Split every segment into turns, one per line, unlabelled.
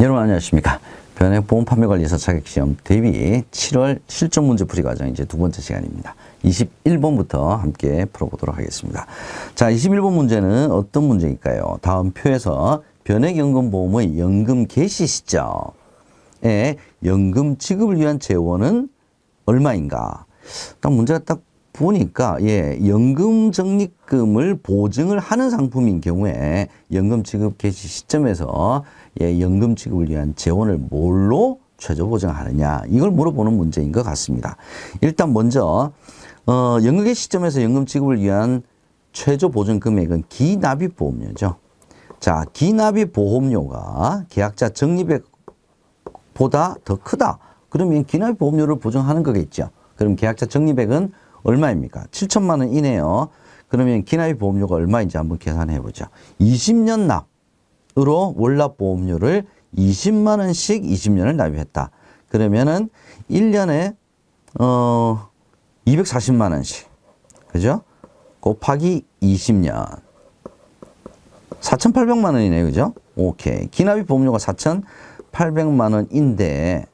여러분 안녕하십니까. 변액보험 판매관리사 자격시험 대비 7월 실전 문제 풀이 과정 이제 두 번째 시간입니다. 21번부터 함께 풀어보도록 하겠습니다. 자, 21번 문제는 어떤 문제일까요? 다음 표에서 변액연금보험의 연금 개시 시점에 연금 지급을 위한 재원은 얼마인가? 딱 문제가 딱 보니까 연금 적립금을 보증을 하는 상품인 경우에 연금 지급 개시 시점에서 연금 지급을 위한 재원을 뭘로 최저 보증하느냐 이걸 물어보는 문제인 것 같습니다. 일단 먼저 연금 개시 시점에서 연금 지급을 위한 최저 보증 금액은 기납입보험료죠. 자, 기납입보험료가 계약자 적립액보다 더 크다. 그러면 기납입보험료를 보증하는 거겠죠. 그럼 계약자 적립액은 얼마입니까? 7천만 원 이내요. 그러면 기납입보험료가 얼마인지 한번 계산해 보죠. 20년 납으로 월납보험료를 20만 원씩 20년을 납입했다. 그러면은 1년에 240만 원씩. 그죠? 곱하기 20년. 4,800만 원이네요. 그죠? 오케이. 기납입보험료가 4,800만 원인데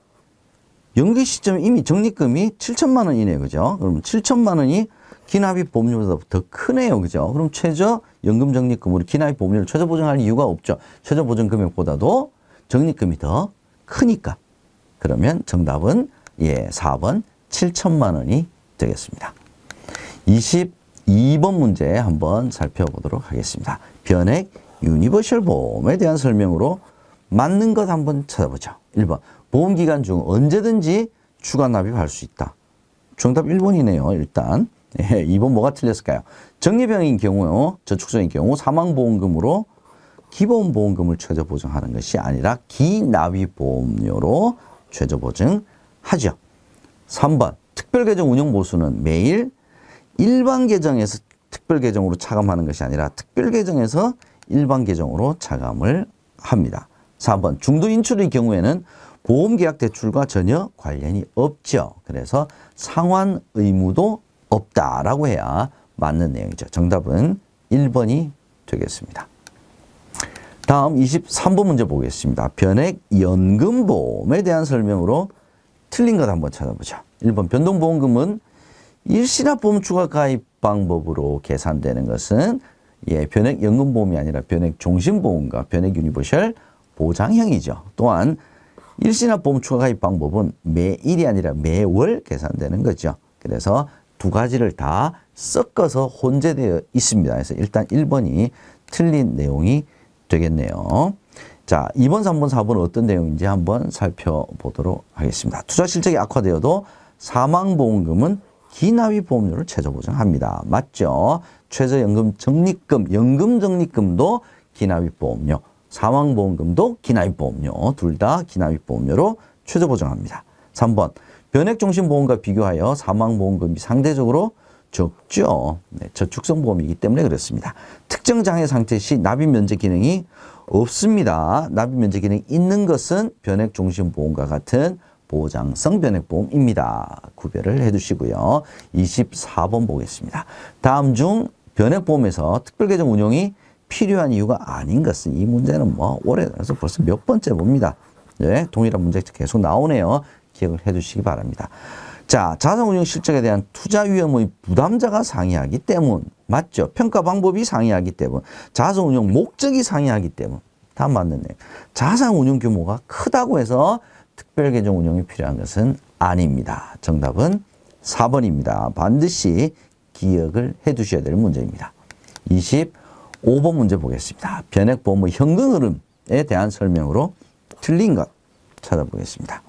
연기 시점 이미 적립금이 7천만 원이네요. 그죠? 그럼 7천만 원이 기납입보험료보다 더 크네요. 그죠? 그럼 최저 연금 적립금으로 기납입보험료를 최저 보증할 이유가 없죠. 최저 보증 금액보다도 적립금이 더 크니까. 그러면 정답은 4번 7천만 원이 되겠습니다. 22번 문제 한번 살펴보도록 하겠습니다. 변액 유니버셜 보험에 대한 설명으로 맞는 것 한번 찾아보죠. 1번. 보험기간 중 언제든지 추가 납입할 수 있다. 정답 1번이네요. 일단 2번 뭐가 틀렸을까요? 적립형인 경우, 저축성인 경우 사망보험금으로 기본보험금을 최저 보증하는 것이 아니라 기납입보험료로 최저 보증하죠. 3번 특별계정 운영보수는 매일 일반계정에서 특별계정으로 차감하는 것이 아니라 특별계정에서 일반계정으로 차감을 합니다. 4번 중도 인출의 경우에는 보험계약 대출과 전혀 관련이 없죠. 그래서 상환 의무도 없다라고 해야 맞는 내용이죠. 정답은 1번이 되겠습니다. 다음 23번 문제 보겠습니다. 변액연금보험에 대한 설명으로 틀린 것 한번 찾아보죠. 1번 변동보험금은 일시납보험 추가 가입 방법으로 계산되는 것은 변액연금보험이 아니라 변액종신보험과 변액유니버셜 보장형이죠. 또한 일시납보험 추가 가입 방법은 매일이 아니라 매월 계산되는 거죠. 그래서 두 가지를 다 섞어서 혼재되어 있습니다. 그래서 일단 1번이 틀린 내용이 되겠네요. 자, 2번, 3번, 4번 어떤 내용인지 한번 살펴보도록 하겠습니다. 투자 실적이 악화되어도 사망보험금은 기납입보험료를 최저 보증합니다. 맞죠? 최저연금 적립금, 연금 적립금도 기납입보험료. 사망보험금도 기납입보험료, 둘 다 기납입보험료로 최저 보증합니다. 3번, 변액종신보험과 비교하여 사망보험금이 상대적으로 적죠. 저축성보험이기 때문에 그렇습니다. 특정 장애 상태 시 납입면제 기능이 없습니다. 납입면제 기능이 있는 것은 변액종신보험과 같은 보장성 변액보험입니다. 구별을 해두시고요. 24번 보겠습니다. 다음 중 변액보험에서 특별계정 운용이 필요한 이유가 아닌 것은 이 문제는 오래돼서 벌써 몇 번째 봅니다. 동일한 문제 계속 나오네요. 기억을 해두시기 바랍니다. 자, 자산운용 실적에 대한 투자 위험의 부담자가 상이하기 때문. 맞죠? 평가 방법이 상이하기 때문. 자산운용 목적이 상이하기 때문. 다 맞는 내용. 자산운용 규모가 크다고 해서 특별계정 운용이 필요한 것은 아닙니다. 정답은 4번입니다. 반드시 기억을 해두셔야 될 문제입니다. 25번 문제 보겠습니다. 변액보험의 현금 흐름에 대한 설명으로 틀린 것 찾아보겠습니다.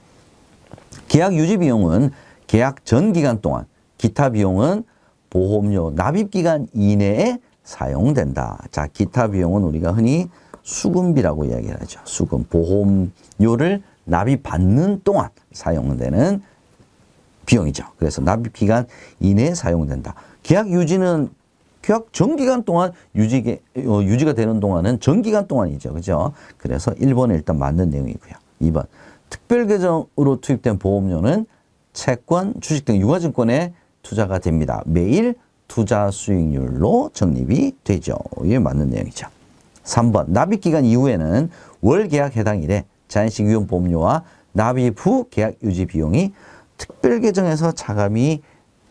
계약 유지 비용은 계약 전 기간 동안, 기타 비용은 보험료 납입 기간 이내에 사용된다. 자, 기타 비용은 우리가 흔히 수금비라고 이야기를 하죠. 수금, 보험료를 납입받는 동안 사용되는 비용이죠. 그래서 납입 기간 이내에 사용된다. 계약 유지는 계약 전기간 동안 유지가 되는 동안은 전기간 동안이죠. 그죠? 그래서 1번은 일단 맞는 내용이고요. 2번. 특별계정으로 투입된 보험료는 채권, 주식 등 유가증권에 투자가 됩니다. 매일 투자 수익률로 적립이 되죠. 이게 맞는 내용이죠. 3번. 납입기간 이후에는 월 계약 해당 일에 자연식 위험보험료와 납입 후 계약 유지 비용이 특별 계정에서 차감이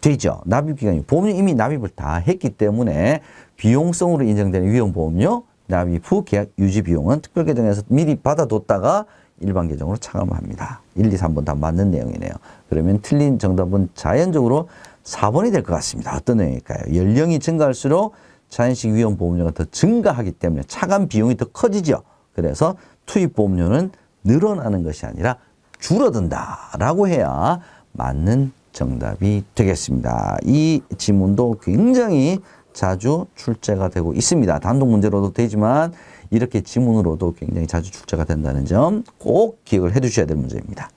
되죠. 납입 기간이 보험료 이미 납입을 다 했기 때문에 비용성으로 인정되는 위험보험료, 납입 후 계약 유지 비용은 특별 계정에서 미리 받아뒀다가 일반 계정으로 차감을 합니다. 1, 2, 3번 다 맞는 내용이네요. 그러면 틀린 정답은 자연적으로 4번이 될 것 같습니다. 어떤 내용일까요? 연령이 증가할수록 자연식 위험보험료가 더 증가하기 때문에 차감 비용이 더 커지죠. 그래서 투입보험료는 늘어나는 것이 아니라 줄어든다라고 해야 맞는 정답이 되겠습니다. 이 지문도 굉장히 자주 출제가 되고 있습니다. 단독 문제로도 되지만 이렇게 지문으로도 굉장히 자주 출제가 된다는 점 꼭 기억을 해 두셔야 될 문제입니다.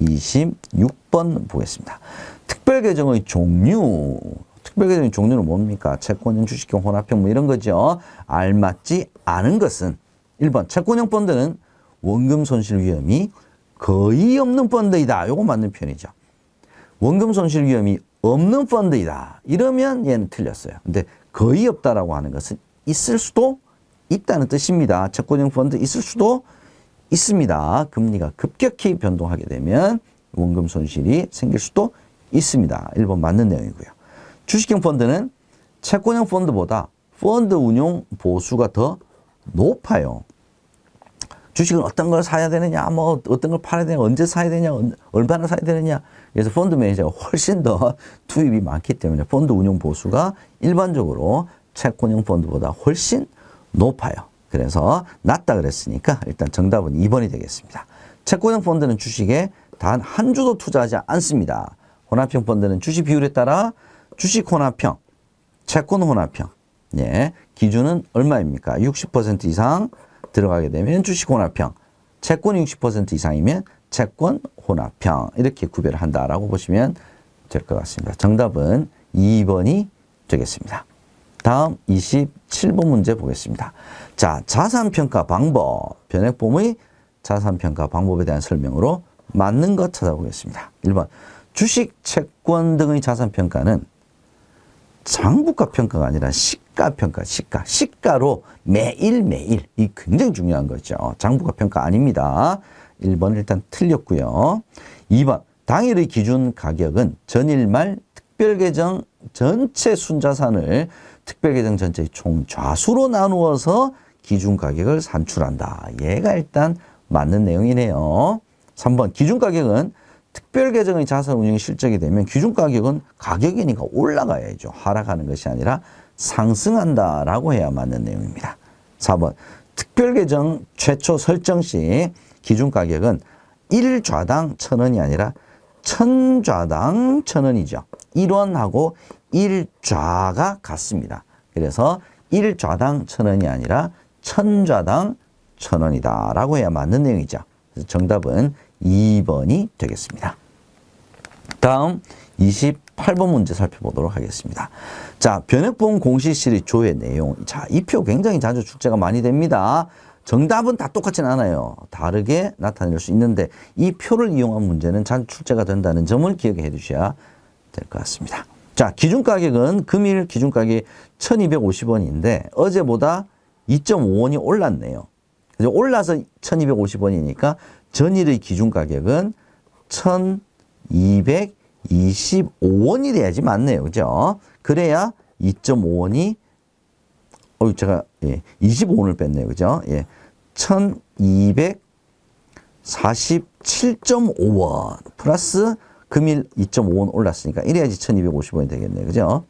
26번 보겠습니다. 특별계정의 종류. 특별계정의 종류는 뭡니까? 채권형, 주식형, 혼합형 뭐 이런 거죠. 알맞지 않은 것은 1번 채권형 펀드는 원금 손실 위험이 거의 없는 펀드이다. 요거 맞는 편이죠. 원금 손실 위험이 없는 펀드이다. 이러면 얘는 틀렸어요. 근데 거의 없다라고 하는 것은 있을 수도 있다는 뜻입니다. 채권형 펀드 있을 수도 있습니다. 금리가 급격히 변동하게 되면 원금 손실이 생길 수도 있습니다. 1번 맞는 내용이고요. 주식형 펀드는 채권형 펀드보다 펀드 운용 보수가 더 높아요. 주식은 어떤 걸 사야 되느냐, 뭐 어떤 걸 팔아야 되냐, 언제 사야 되냐, 얼마나 사야 되느냐. 그래서 펀드 매니저가 훨씬 더 투입이 많기 때문에 펀드 운용 보수가 일반적으로 채권형 펀드보다 훨씬 높아요. 그래서 낮다 그랬으니까 일단 정답은 2번이 되겠습니다. 채권형 펀드는 주식에 단 한 주도 투자하지 않습니다. 혼합형 펀드는 주식 비율에 따라 주식 혼합형, 채권 혼합형. 예, 기준은 얼마입니까? 60% 이상 들어가게 되면 주식 혼합형, 채권이 60% 이상이면 채권 혼합형 이렇게 구별을 한다라고 보시면 될 것 같습니다. 정답은 2번이 되겠습니다. 다음 27번 문제 보겠습니다. 자, 자산평가 방법, 변액보험의 자산평가 방법에 대한 설명으로 맞는 것 찾아보겠습니다. 1번, 주식, 채권 등의 자산평가는 장부가 평가가 아니라 시가평가, 시가로 매일 이 굉장히 중요한 거죠. 장부가 평가 아닙니다. 1번 일단 틀렸고요. 2번 당일의 기준 가격은 전일 말 특별계정 전체 순자산을 특별계정 전체의 총 좌수로 나누어서 기준 가격을 산출한다. 얘가 일단 맞는 내용이네요. 3번 기준 가격은 특별계정의 자산 운용 실적이 되면 기준 가격은 가격이니까 올라가야죠. 하락하는 것이 아니라 상승한다라고 해야 맞는 내용입니다. 4번 특별계정 최초 설정 시 기준 가격은 1좌당 1,000원이 아니라 1,000좌당 1,000원이죠. 1원하고 1좌가 같습니다. 그래서 1좌당 1,000원이 아니라 1,000좌당 1,000원이다 라고 해야 맞는 내용이죠. 그래서 정답은 2번이 되겠습니다. 다음 28번 문제 살펴보도록 하겠습니다. 자, 변액보험 공시시의 조회 내용. 자, 이 표 굉장히 자주 출제가 많이 됩니다. 정답은 다 똑같진 않아요. 다르게 나타낼 수 있는데 이 표를 이용한 문제는 자주 출제가 된다는 점을 기억해 두셔야 될 것 같습니다. 자, 기준가격은 금일 기준가격이 1,250원인데 어제보다 2.5원이 올랐네요. 그래서 올라서 1,250원이니까 전일의 기준가격은 1,225원이 돼야지 맞네요. 그죠? 그래야 2.5원이 제가 25원을 뺐네요. 그죠? 1,247.5원 플러스 금일 2.5원 올랐으니까 이래야지 1,250원이 되겠네요. 그죠?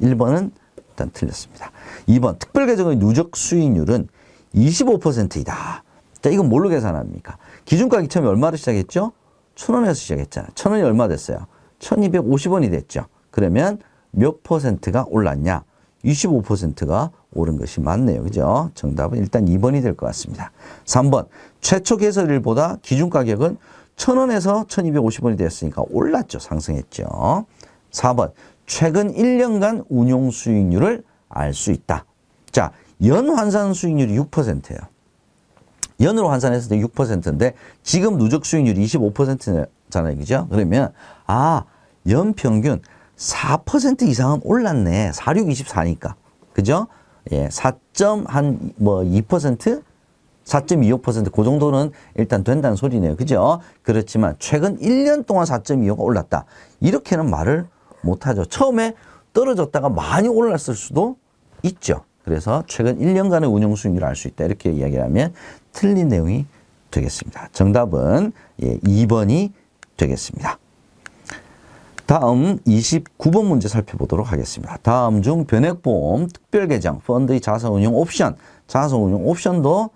1번은 일단 틀렸습니다. 2번 특별계정의 누적 수익률은 25%이다. 자, 이건 뭘로 계산합니까? 기준가격이 처음에 얼마로 시작했죠? 1,000원에서 시작했잖아요. 1,000원이 얼마 됐어요? 1,250원이 됐죠. 그러면 몇 퍼센트가 올랐냐? 25%가 오른 것이 맞네요. 그죠? 정답은 일단 2번이 될 것 같습니다. 3번 최초 개설일보다 기준가격은 1,000원에서 1,250원이 되었으니까 올랐죠. 상승했죠. 4번 최근 1년간 운용 수익률을 알 수 있다. 자, 연 환산 수익률이 6%예요. 연으로 환산했을 때 6%인데 지금 누적 수익률이 25%잖아요. 그죠? 그러면 연 평균 4% 이상은 올랐네. 46, 24니까. 그죠? 4.2%? 4.25%, 그 정도는 일단 된다는 소리네요. 그죠? 그렇지만 최근 1년 동안 4.25가 올랐다. 이렇게는 말을 못하죠. 처음에 떨어졌다가 많이 올랐을 수도 있죠. 그래서 최근 1년간의 운용 수익률을 알 수 있다. 이렇게 이야기하면 틀린 내용이 되겠습니다. 정답은 2번이 되겠습니다. 다음 29번 문제 살펴보도록 하겠습니다. 다음 중 변액보험, 특별계정, 펀드의 자산운용 옵션, 자산운용 옵션도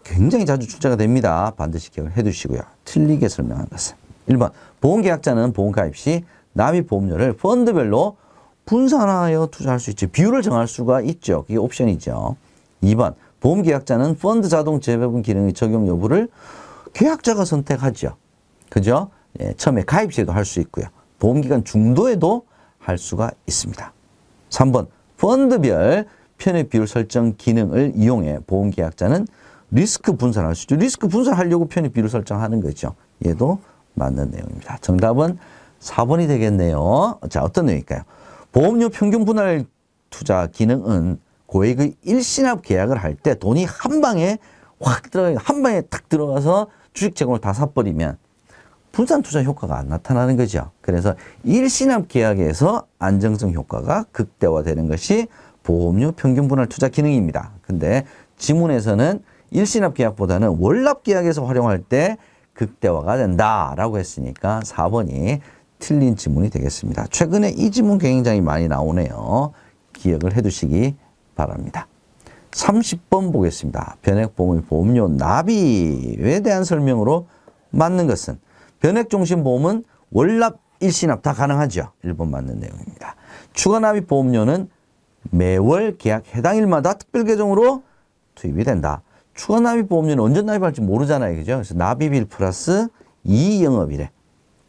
굉장히 자주 출제가 됩니다. 반드시 기억을 해두시고요. 틀리게 설명한 것은 1번 보험계약자는 보험가입 시 납입보험료를 펀드별로 분산하여 투자할 수 있죠. 비율을 정할 수가 있죠. 그게 옵션이죠. 2번 보험계약자는 펀드 자동 재배분 기능의 적용 여부를 계약자가 선택하죠. 그죠? 처음에 가입 시에도 할 수 있고요. 보험기간 중도에도 할 수가 있습니다. 3번 펀드별 편입 비율 설정 기능을 이용해 보험계약자는 리스크 분산할 수 있죠. 리스크 분산하려고 편입 비율 설정하는 거죠. 얘도 맞는 내용입니다. 정답은 4번이 되겠네요. 자, 어떤 내용일까요? 보험료 평균 분할 투자 기능은 고액의 일시납 계약을 할 때 돈이 한 방에 확 들어가, 한 방에 탁 들어가서 주식 제공을 다 사버리면 분산 투자 효과가 안 나타나는 거죠. 그래서 일시납 계약에서 안정성 효과가 극대화되는 것이 보험료 평균 분할 투자 기능입니다. 근데 지문에서는 일시납 계약보다는 월납 계약에서 활용할 때 극대화가 된다라고 했으니까 4번이 틀린 지문이 되겠습니다. 최근에 이 지문 굉장히 많이 나오네요. 기억을 해두시기 바랍니다. 30번 보겠습니다. 변액보험의 보험료 납입에 대한 설명으로 맞는 것은 변액종신보험은 월납, 일시납 다 가능하죠. 1번 맞는 내용입니다. 추가납입 보험료는 매월 계약 해당일마다 특별계정으로 투입이 된다. 추가납입 보험료는 언제 납입할지 모르잖아요. 그죠? 그래서 납입일 플러스 2영업일에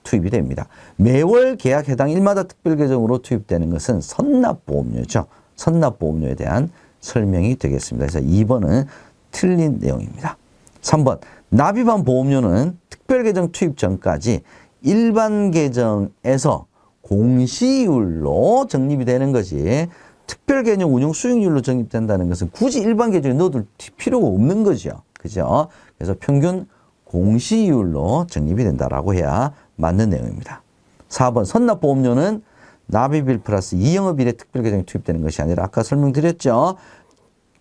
투입이 됩니다. 매월 계약 해당 일마다 특별계정으로 투입되는 것은 선납보험료죠. 선납보험료에 대한 설명이 되겠습니다. 그래서 2번은 틀린 내용입니다. 3번 납입한 보험료는 특별계정 투입 전까지 일반 계정에서 공시율로 적립이 되는 거지 특별계정 운용 수익률로 적립된다는 것은 굳이 일반 계정에 넣어둘 필요가 없는 거죠. 그죠? 그래서 평균 공시율로 적립이 된다라고 해야 맞는 내용입니다. 4번 선납보험료는 납입일 플러스 2영업일에 특별계정에 투입되는 것이 아니라 아까 설명드렸죠.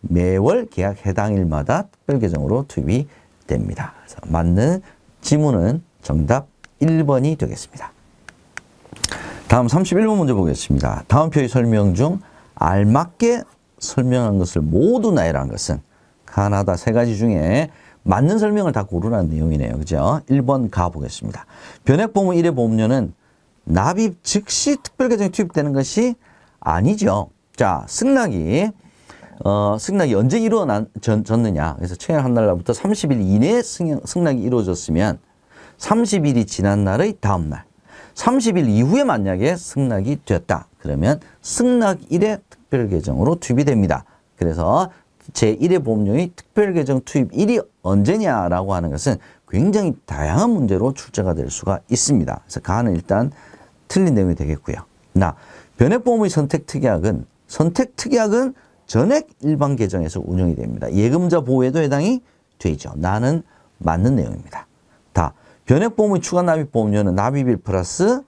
매월 계약 해당일마다 특별계정으로 투입이 됩니다. 그래서 맞는 지문은 정답 1번이 되겠습니다. 다음 31번 문제 보겠습니다. 다음 표의 설명 중 알맞게 설명한 것을 모두 나열한 것은 가나다 세 가지 중에 맞는 설명을 다 고르라는 내용이네요. 그죠? 1번 가보겠습니다. 변액보험 1회 보험료는 납입 즉시 특별계정에 투입되는 것이 아니죠. 자, 승낙이 언제 이루어졌느냐. 그래서 최근 한 날부터 30일 이내에 승낙이 이루어졌으면 30일이 지난 날의 다음 날, 30일 이후에 만약에 승낙이 되었다. 그러면 승낙일에 특별계정으로 투입이 됩니다. 그래서 제1회 보험료의 특별계정 투입일이 언제냐라고 하는 것은 굉장히 다양한 문제로 출제가 될 수가 있습니다. 그래서 가는 일단 틀린 내용이 되겠고요. 변액보험의 선택특약은 전액 일반 계정에서 운영이 됩니다. 예금자 보호에도 해당이 되죠. 나는 맞는 내용입니다. 변액보험의 추가납입보험료는 납입일 플러스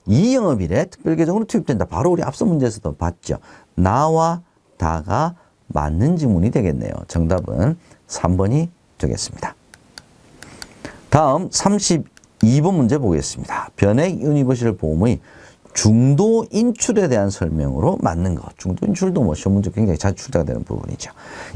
2영업일에 특별계정으로 투입된다. 바로 우리 앞서 문제에서도 봤죠. 나와 다가 맞는 지문이 되겠네요. 정답은 3번이 되겠습니다. 다음 32번 문제 보겠습니다. 변액 유니버셜 보험의 중도 인출에 대한 설명으로 맞는 것. 중도 인출도 뭐 시험 문제 굉장히 자주 출제가 되는 부분이죠.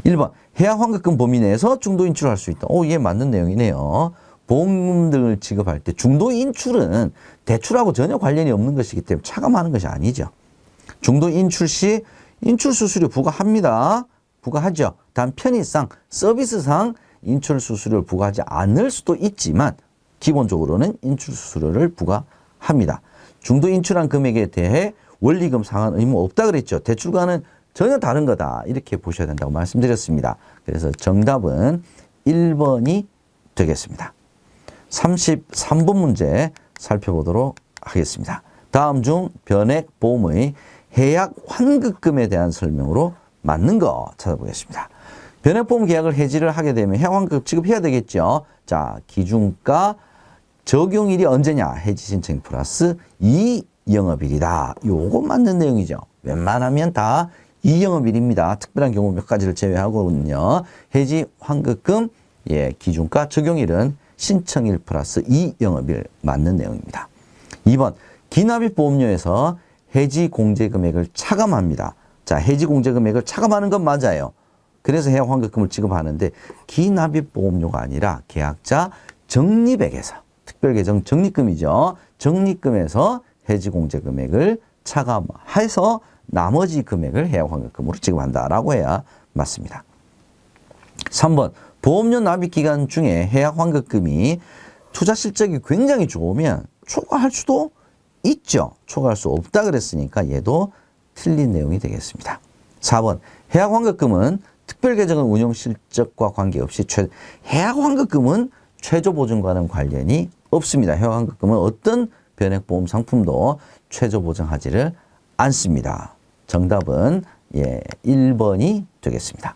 1번 해약 환급금 범위 내에서 중도 인출을 할 수 있다. 얘 맞는 내용이네요. 보험금 등을 지급할 때 중도 인출은 대출하고 전혀 관련이 없는 것이기 때문에 차감하는 것이 아니죠. 중도 인출 시 인출 수수료 부과합니다. 부과하죠. 단 편의상, 서비스상 인출 수수료를 부과하지 않을 수도 있지만 기본적으로는 인출 수수료를 부과합니다. 중도 인출한 금액에 대해 원리금 상환 의무 없다 그랬죠. 대출과는 전혀 다른 거다. 이렇게 보셔야 된다고 말씀드렸습니다. 그래서 정답은 1번이 되겠습니다. 33번 문제 살펴보도록 하겠습니다. 다음 중 변액보험의 해약 환급금에 대한 설명으로 맞는 거 찾아보겠습니다. 변액보험 계약을 해지를 하게 되면 해약환급 지급해야 되겠죠. 자, 기준가 적용일이 언제냐? 해지 신청 플러스 2영업일이다. 요거 맞는 내용이죠. 웬만하면 다 2영업일입니다. 특별한 경우 몇 가지를 제외하고는요. 해지 환급금 기준가 적용일은 신청일 플러스 2영업일 맞는 내용입니다. 2번 기납입 보험료에서 해지 공제 금액을 차감합니다. 자, 해지 공제 금액을 차감하는 건 맞아요. 그래서 해약 환급금을 지급하는데 기납입 보험료가 아니라 계약자 적립액에서 특별계정 적립금이죠. 적립금에서 해지 공제 금액을 차감해서 나머지 금액을 해약 환급금으로 지급한다라고 해야 맞습니다. 3번 보험료 납입 기간 중에 해약 환급금이 투자 실적이 굉장히 좋으면 초과할 수도 있죠. 초과할 수 없다 그랬으니까 얘도 틀린 내용이 되겠습니다. 4번 해약 환급금은 특별계정의 운용 실적과 관계없이 해약 환급금은 최저 보증과는 관련이 없습니다. 해약 환급금은 어떤 변액보험 상품도 최저 보증하지를 않습니다. 정답은 1번이 되겠습니다.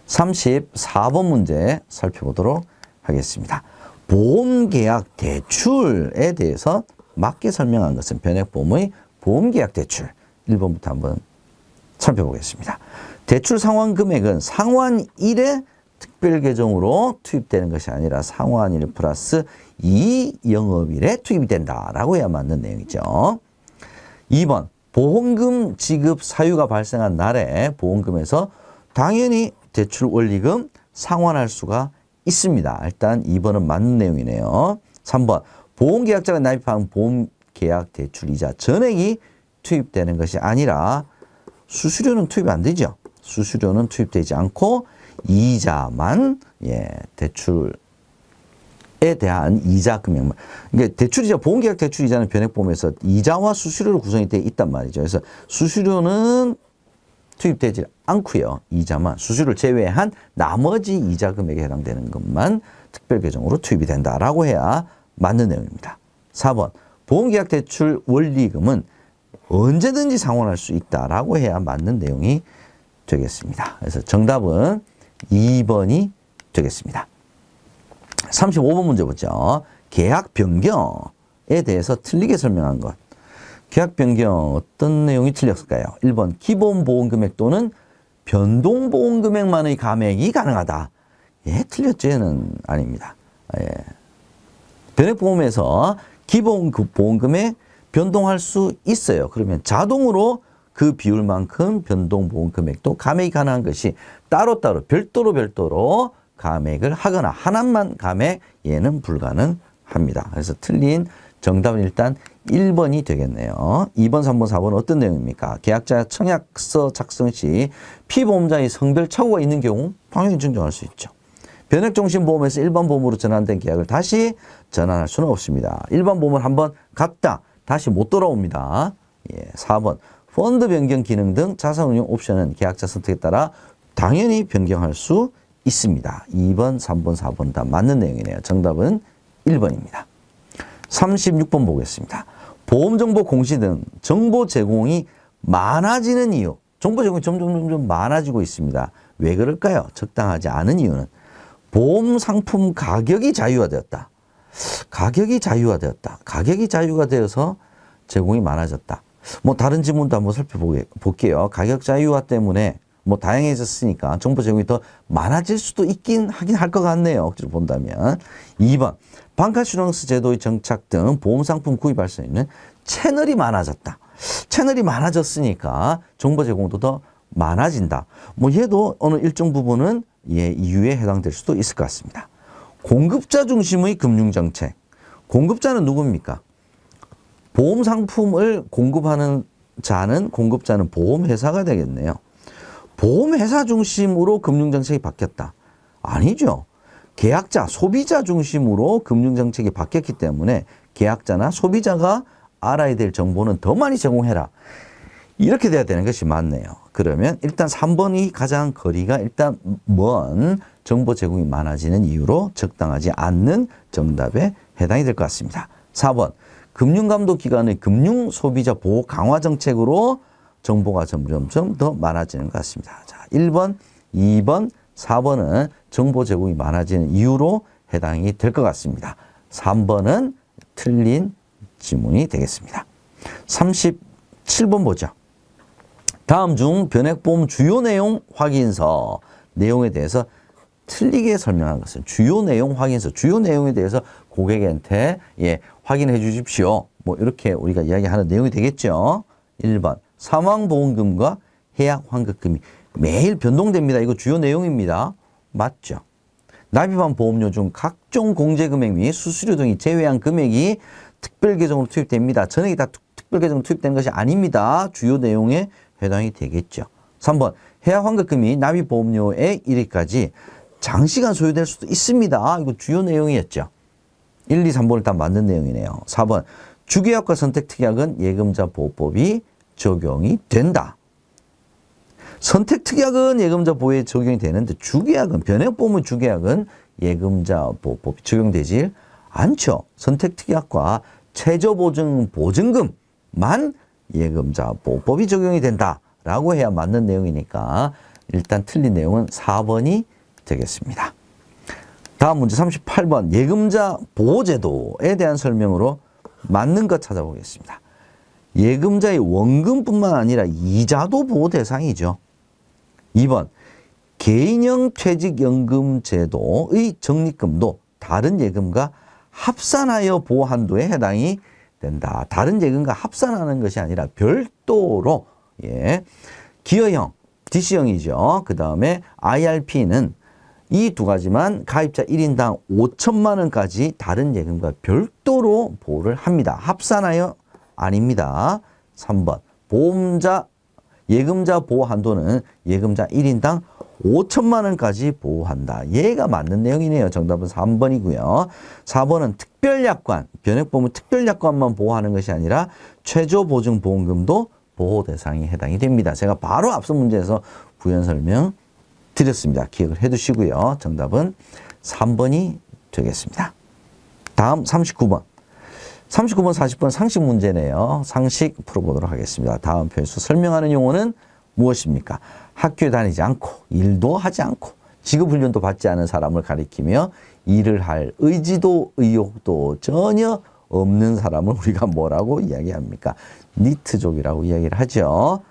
34번 문제 살펴보도록 하겠습니다. 보험계약 대출에 대해서 맞게 설명한 것은 변액보험의 보험계약 대출. 1번부터 한번 살펴보겠습니다. 대출 상환 금액은 상환일에 특별계정으로 투입되는 것이 아니라 상환일 플러스 2영업일에 투입이 된다라고 해야 맞는 내용이죠. 2번 보험금 지급 사유가 발생한 날에 보험금에서 당연히 대출 원리금 상환할 수가 있습니다. 일단 2번은 맞는 내용이네요. 3번 보험계약자가 납입한 보험계약 대출이자 전액이 투입되는 것이 아니라 수수료는 투입 안 되죠. 수수료는 투입되지 않고 이자만 대출에 대한 이자 금액만. 그러니까 대출이자 보험계약 대출이자는 변액보험에서 이자와 수수료로 구성이 되어 있단 말이죠. 그래서 수수료는 투입되지 않고요. 이자만 수수료를 제외한 나머지 이자 금액에 해당되는 것만 특별계정으로 투입이 된다라고 해야 맞는 내용입니다. 4번 보험계약 대출 원리금은 언제든지 상환할 수 있다라고 해야 맞는 내용이 되겠습니다. 그래서 정답은 2번이 되겠습니다. 35번 문제 보죠. 계약 변경에 대해서 틀리게 설명한 것. 계약 변경 어떤 내용이 틀렸을까요? 1번 기본 보험 금액 또는 변동 보험 금액만의 감액이 가능하다. 틀렸죠. 얘는 아닙니다. 변액보험에서 기본 보험 금액 변동할 수 있어요. 그러면 자동으로 그 비율만큼 변동 보험 금액도 감액이 가능한 것이 따로따로 별도로 감액을 하거나 하나만 감액 얘는 불가능합니다. 그래서 틀린 정답은 일단 1번이 되겠네요. 2번, 3번, 4번 어떤 내용입니까? 계약자 청약서 작성 시 피보험자의 성별 착오가 있는 경우 당연히 증정할 수 있죠. 변액종신보험에서 일반 보험으로 전환된 계약을 다시 전환할 수는 없습니다. 일반 보험을 한번 갔다 다시 못 돌아옵니다. 4번 펀드 변경 기능 등 자산운용 옵션은 계약자 선택에 따라 당연히 변경할 수 있습니다. 2번, 3번, 4번 다 맞는 내용이네요. 정답은 1번입니다. 36번 보겠습니다. 보험정보 공시 등 정보 제공이 많아지는 이유. 정보 제공이 점점 많아지고 있습니다. 왜 그럴까요? 적당하지 않은 이유는 보험 상품 가격이 자유화되었다. 가격이 자유화되었다. 가격이 자유가 되어서 제공이 많아졌다. 다른 지문도 한번 살펴볼게요. 가격 자유화 때문에 다양해졌으니까 정보 제공이 더 많아질 수도 있긴 하긴 할 것 같네요. 억지로 본다면. 2번 방카슈런스 제도의 정착 등 보험상품 구입할 수 있는 채널이 많아졌다. 채널이 많아졌으니까 정보 제공도 더 많아진다. 얘도 어느 일정 부분은 이유에 해당될 수도 있을 것 같습니다. 공급자 중심의 금융정책. 공급자는 누굽니까? 보험 상품을 공급하는 공급자는 보험회사가 되겠네요. 보험회사 중심으로 금융정책이 바뀌었다. 아니죠. 계약자, 소비자 중심으로 금융정책이 바뀌었기 때문에 계약자나 소비자가 알아야 될 정보는 더 많이 제공해라. 이렇게 돼야 되는 것이 맞네요. 그러면 일단 3번이 가장 거리가 일단 먼 정보 제공이 많아지는 이유로 적당하지 않는 정답에 해당이 될 것 같습니다. 4번 금융감독기관의 금융소비자 보호 강화 정책으로 정보가 점점점 더 많아지는 것 같습니다. 자, 1번, 2번, 4번은 정보 제공이 많아지는 이유로 해당이 될 것 같습니다. 3번은 틀린 지문이 되겠습니다. 37번 보죠. 다음 중 변액보험 주요 내용 확인서 내용에 대해서 틀리게 설명한 것은 주요 내용 확인서, 주요 내용에 대해서 고객한테 확인해 주십시오. 뭐 이렇게 우리가 이야기하는 내용이 되겠죠. 1번 사망보험금과 해약 환급금이 매일 변동됩니다. 이거 주요 내용입니다. 맞죠? 납입한 보험료 중 각종 공제금액 및 수수료 등이 제외한 금액이 특별계정으로 투입됩니다. 전액이 다 특별계정으로 투입되는 것이 아닙니다. 주요 내용에 해당이 되겠죠. 3번 해약 환급금이 납입보험료의 1위까지 장시간 소요될 수도 있습니다. 이거 주요 내용이었죠. 1, 2, 3번을 다 맞는 내용이네요. 4번 주계약과 선택특약은 예금자 보호법이 적용이 된다. 선택특약은 예금자 보호에 적용이 되는데 주계약은 변액보험의 주계약은 예금자 보호법이 적용되지 않죠. 선택특약과 최저보증 보증금만 예금자 보호법이 적용이 된다라고 해야 맞는 내용이니까 일단 틀린 내용은 4번이 되겠습니다. 다음 문제 38번 예금자 보호제도에 대한 설명으로 맞는 것 찾아보겠습니다. 예금자의 원금뿐만 아니라 이자도 보호 대상이죠. 2번 개인형 퇴직연금 제도의 적립금도 다른 예금과 합산하여 보호 한도에 해당이 된다. 다른 예금과 합산하는 것이 아니라 별도로 기여형, DC형이죠. 그 다음에 IRP는 이 두 가지만 가입자 1인당 5천만 원까지 다른 예금과 별도로 보호를 합니다. 합산하여 아닙니다. 3번 예금자 보호 한도는 예금자 1인당 5천만 원까지 보호한다. 얘가 맞는 내용이네요. 정답은 3번이고요. 4번은 특별약관, 변액보험은 특별약관만 보호하는 것이 아니라 최저보증보험금도 보호 대상에 해당이 됩니다. 제가 바로 앞서 문제에서 부연 설명 드렸습니다. 기억을 해 두시고요. 정답은 3번이 되겠습니다. 다음 39번. 39번, 40번 상식 문제네요. 상식 풀어보도록 하겠습니다. 다음 표에서 설명하는 용어는 무엇입니까? 학교에 다니지 않고 일도 하지 않고 직업훈련도 받지 않은 사람을 가리키며 일을 할 의지도 의욕도 전혀 없는 사람을 우리가 뭐라고 이야기합니까? 니트족이라고 이야기를 하죠.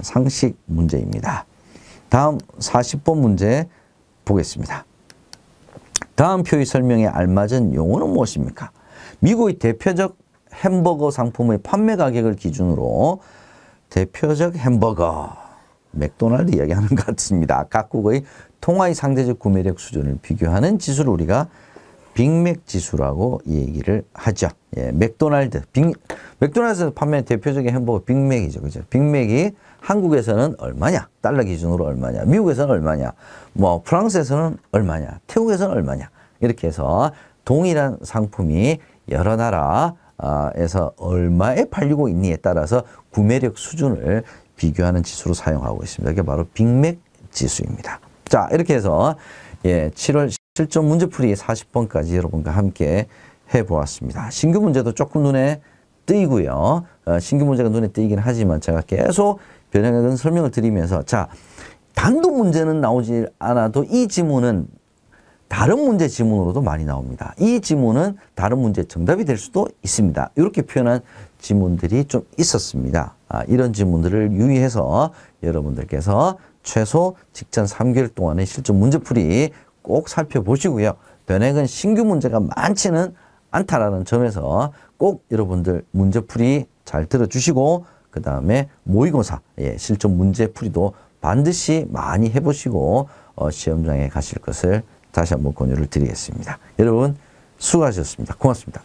상식 문제입니다. 다음 40번 문제 보겠습니다. 다음 표의 설명에 알맞은 용어는 무엇입니까? 미국의 대표적 햄버거 상품의 판매 가격을 기준으로 대표적 햄버거, 맥도날드 이야기하는 것 같습니다. 각국의 통화의 상대적 구매력 수준을 비교하는 지수를 우리가 빅맥 지수라고 얘기를 하죠. 맥도날드에서 판매하는 대표적인 햄버거 빅맥이죠. 그죠? 빅맥이 한국에서는 얼마냐? 달러 기준으로 얼마냐? 미국에서는 얼마냐? 프랑스에서는 얼마냐? 태국에서는 얼마냐? 이렇게 해서 동일한 상품이 여러 나라에서 얼마에 팔리고 있니에 따라서 구매력 수준을 비교하는 지수로 사용하고 있습니다. 이게 바로 빅맥 지수입니다. 자, 이렇게 해서 7월 실전 문제풀이 40번까지 여러분과 함께 해보았습니다. 신규 문제도 조금 눈에 띄고요. 신규 문제가 눈에 띄긴 하지만 제가 계속 변형된 설명을 드리면서 자, 단독 문제는 나오지 않아도 이 지문은 다른 문제 지문으로도 많이 나옵니다. 이 지문은 다른 문제 정답이 될 수도 있습니다. 이렇게 표현한 지문들이 좀 있었습니다. 이런 지문들을 유의해서 여러분들께서 최소 직전 3개월 동안의 실전 문제풀이 꼭 살펴보시고요. 변액은 신규 문제가 많지는 않다라는 점에서 꼭 여러분들 문제풀이 잘 들어주시고 그 다음에 모의고사 실전 문제풀이도 반드시 많이 해보시고 시험장에 가실 것을 다시 한번 권유를 드리겠습니다. 여러분 수고하셨습니다. 고맙습니다.